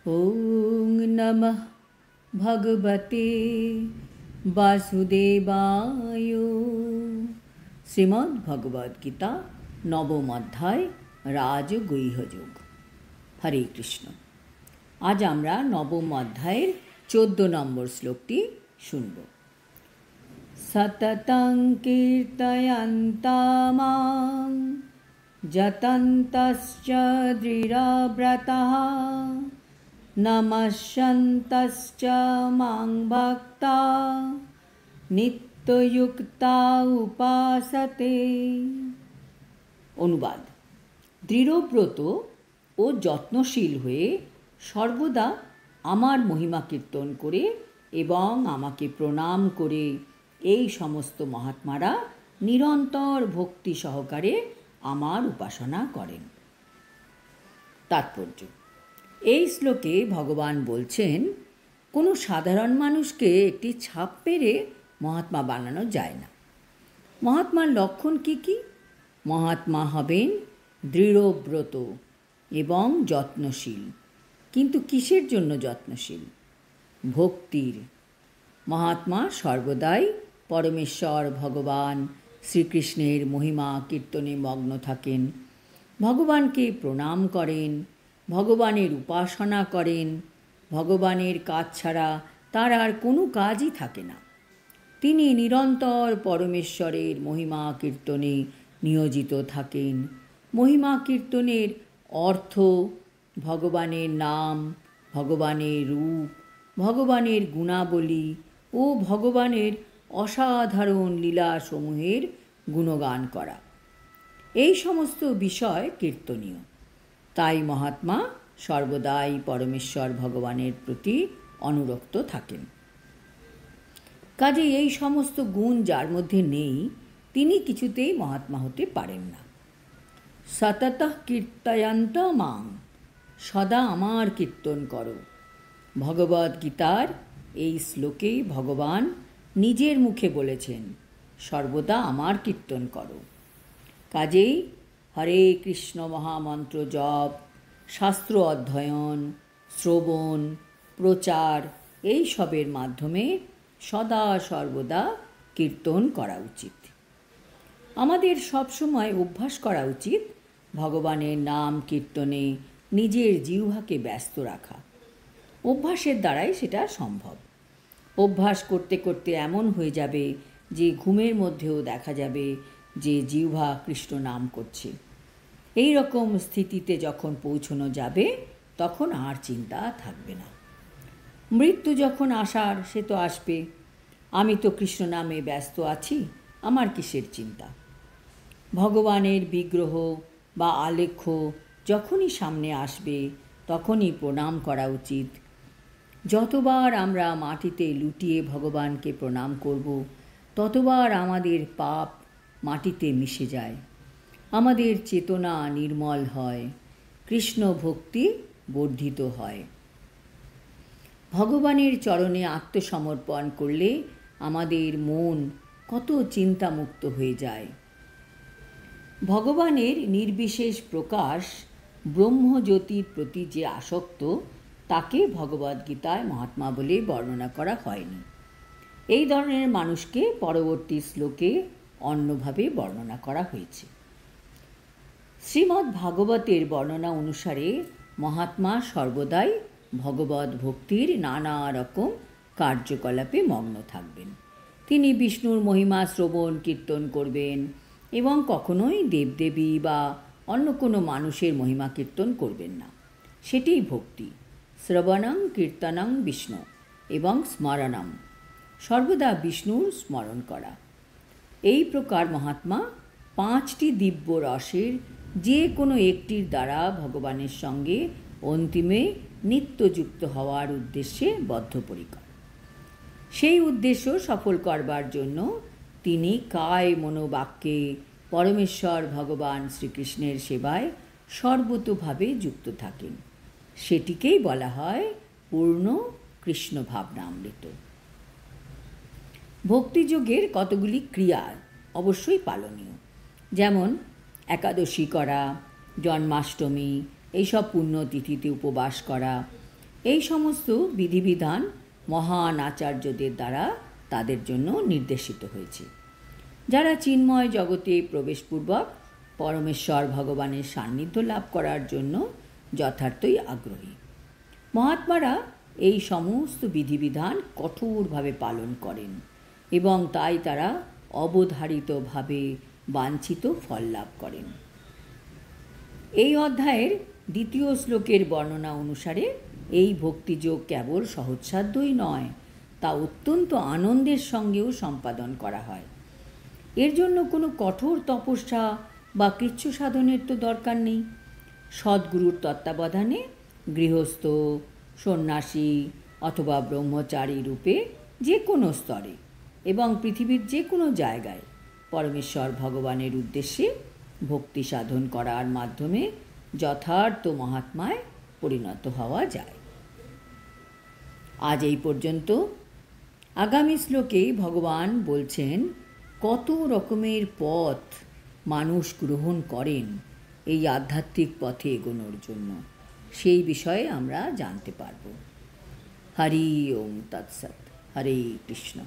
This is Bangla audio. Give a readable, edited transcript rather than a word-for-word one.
ওং নমঃ ভগবতে বাসুদেবায়। শ্রীমদ্ ভগবদ্গীতা নবম অধ্যায় রাজগুহ্যযোগ। হরে কৃষ্ণ। আজ আমরা নবম অধ্যায়ের 14 নম্বর শ্লোকটি শুনব। সততং কীর্তয়ন্তা মাং যতন্তশ্চ দৃঢ়ব্রতঃ নমস্যন্তশ্চ মাং ভক্তা নিত্যযুক্তা উপাসতে। অনুবাদ: দৃঢ়ব্রত ও যত্নশীল হয়ে সর্বদা আমার মহিমা কীর্তন করে এবং আমাকে প্রণাম করে এই সমস্ত মহাত্মারা নিরন্তর ভক্তি সহকারে আমার উপাসনা করেন। তাৎপর্য: এই শ্লোকে ভগবান বলছেন, কোনো সাধারণ মানুষকে একটি ছাপ পেরে মহাত্মা বানানো যায় না। মহাত্মার লক্ষণ কী কী? মহাত্মা হবেন দৃঢ়ব্রত এবং যত্নশীল। কিন্তু কিসের জন্য যত্নশীল? ভক্তির। মহাত্মা সর্বদাই পরমেশ্বর ভগবান শ্রীকৃষ্ণের মহিমা কীর্তনে মগ্ন থাকেন, ভগবানকে প্রণাম করেন, ভগবানের উপাসনা করেন। ভগবানের কাজ ছাড়া তার আর কোনো কাজই থাকে না। তিনি নিরন্তর পরমেশ্বরের মহিমা কীর্তনে নিয়োজিত থাকেন। মহিমা কীর্তনের অর্থ ভগবানের নাম, ভগবানের রূপ, ভগবানের গুণাবলী ও ভগবানের অসাধারণ লীলাসমূহের গুণগান করা। এই সমস্ত বিষয় কীর্তনীয়। তাই মহাত্মা সর্বদাই পরমেশ্বর ভগবানের প্রতি অনুরক্ত থাকেন। কাজে এই সমস্ত গুণ যার মধ্যে নেই, তিনি কিছুতেই মহাত্মা হতে পারেন না। সততঃ কীর্তয়ন্ত মাং, সদা আমার কীর্তন করো। ভগবদ্গীতার এই শ্লোকেই ভগবান নিজের মুখে বলেছেন, সর্বদা আমার কীর্তন করো। কাজেই হরে কৃষ্ণ মহামন্ত্র জপ, শাস্ত্র অধ্যয়ন, শ্রবণ, প্রচার এই সবের মাধ্যমে সদা সর্বদা কীর্তন করা উচিত। আমাদের সবসময় অভ্যাস করা উচিত ভগবানের নাম কীর্তনে নিজের জিহ্বাকে ব্যস্ত রাখা। অভ্যাসের দ্বারাই সেটা সম্ভব। অভ্যাস করতে করতে এমন হয়ে যাবে যে ঘুমের মধ্যেও দেখা যাবে যে জিহ্বা কৃষ্ণ নাম করছে। এই রকম স্থিতিতে যখন পৌঁছানো যাবে, তখন আর চিন্তা থাকবে না। মৃত্যু যখন আসার, সে তো আসবে। আমি তো কৃষ্ণ নামে ব্যস্ত আছি, আমার কিসের চিন্তা? ভগবানের বিগ্রহ বা আলেখ্য যখনই সামনে আসবে, তখনই প্রণাম করা উচিত। যতবার আমরা মাটিতে লুটিয়ে ভগবানকে প্রণাম করব, ততবার আমাদের পাপ মাটিতে মিশে যায়, আমাদের চেতনা নির্মল হয়, কৃষ্ণ ভক্তি বর্ধিত হয়। ভগবানের চরণে আত্মসমর্পণ করলে আমাদের মন কত চিন্তামুক্ত হয়ে যায়। ভগবানের নির্বিশেষ প্রকাশ ব্রহ্মজ্যোতির প্রতি যে আসক্ত, তাকে ভগবদ্গীতায় মহাত্মা বলে বর্ণনা করা হয়নি। এই ধরনের মানুষকে পরবর্তী শ্লোকে অন্যভাবে বর্ণনা করা হয়েছে। শ্রীমদ্ ভাগবতের বর্ণনা অনুসারে মহাত্মা সর্বদাই ভগবত ভক্তির নানা রকম কার্যকলাপে মগ্ন থাকবেন। তিনি বিষ্ণুর মহিমা শ্রবণ কীর্তন করবেন এবং কখনোই দেবদেবী বা অন্য কোনো মানুষের মহিমা কীর্তন করবেন না। সেটিই ভক্তি। শ্রবণং কীর্তনং বিষ্ণু এবং স্মরণম, সর্বদা বিষ্ণুর স্মরণ করা। এই প্রকার মহাত্মা 5টি দিব্য রসের যে কোনো একটির দ্বারা ভগবানের সঙ্গে অন্তিমে নিত্যযুক্ত হওয়ার উদ্দেশ্যে বদ্ধপরিকর। সেই উদ্দেশ্য সফল করবার জন্য তিনি কায় মনোবাক্যে পরমেশ্বর ভগবান শ্রীকৃষ্ণের সেবায় সর্বতোভাবে যুক্ত থাকেন। সেটিকেই বলা হয় পূর্ণ কৃষ্ণ ভাবনামৃত। ভক্তিযোগের কতগুলি ক্রিয়া অবশ্যই পালনীয়, যেমন একাদশী করা, জন্মাষ্টমী, এইসব পুণ্যতিথিতে উপবাস করা, এই সমস্ত বিধিবিধান মহান আচার্যদের দ্বারা তাদের জন্য নির্দেশিত হয়েছে, যারা চিন্ময় জগতে প্রবেশপূর্বক পরমেশ্বর ভগবানের সান্নিধ্য লাভ করার জন্য যথার্থই আগ্রহী। মহাত্মারা এই সমস্ত বিধিবিধান কঠোরভাবে পালন করেন এবং তাই তারা অবধারিতভাবে বাঞ্ছিত ফল লাভ করেন। এই অধ্যায়ের দ্বিতীয় শ্লোকের বর্ণনা অনুসারে এই ভক্তিযোগ কেবল সহজসাধ্যই নয়, তা অত্যন্ত আনন্দের সঙ্গেও সম্পাদন করা হয়। এর জন্য কোনো কঠোর তপস্যা বা কৃচ্ছ সাধনের তো দরকার নেই। সদ্গুরুর তত্ত্বাবধানে গৃহস্থ, সন্ন্যাসী অথবা ব্রহ্মচারী রূপে যে কোনো স্তরে এবং পৃথিবীর যে কোনো জায়গায় পরমেশ্বর ভগবানের উদ্দেশ্যে ভক্তি সাধন করার মাধ্যমে যথার্থ মহাত্মায় পরিণত হওয়া যায়। আজ এই পর্যন্ত। আগামী শ্লোকে ভগবান বলছেন কত রকমের পথ মানুষ গ্রহণ করেন এই আধ্যাত্মিক পথে এগোনোর জন্য, সেই বিষয়ে আমরা জানতে পারব। হরি ওম তৎসৎ। হরে কৃষ্ণ।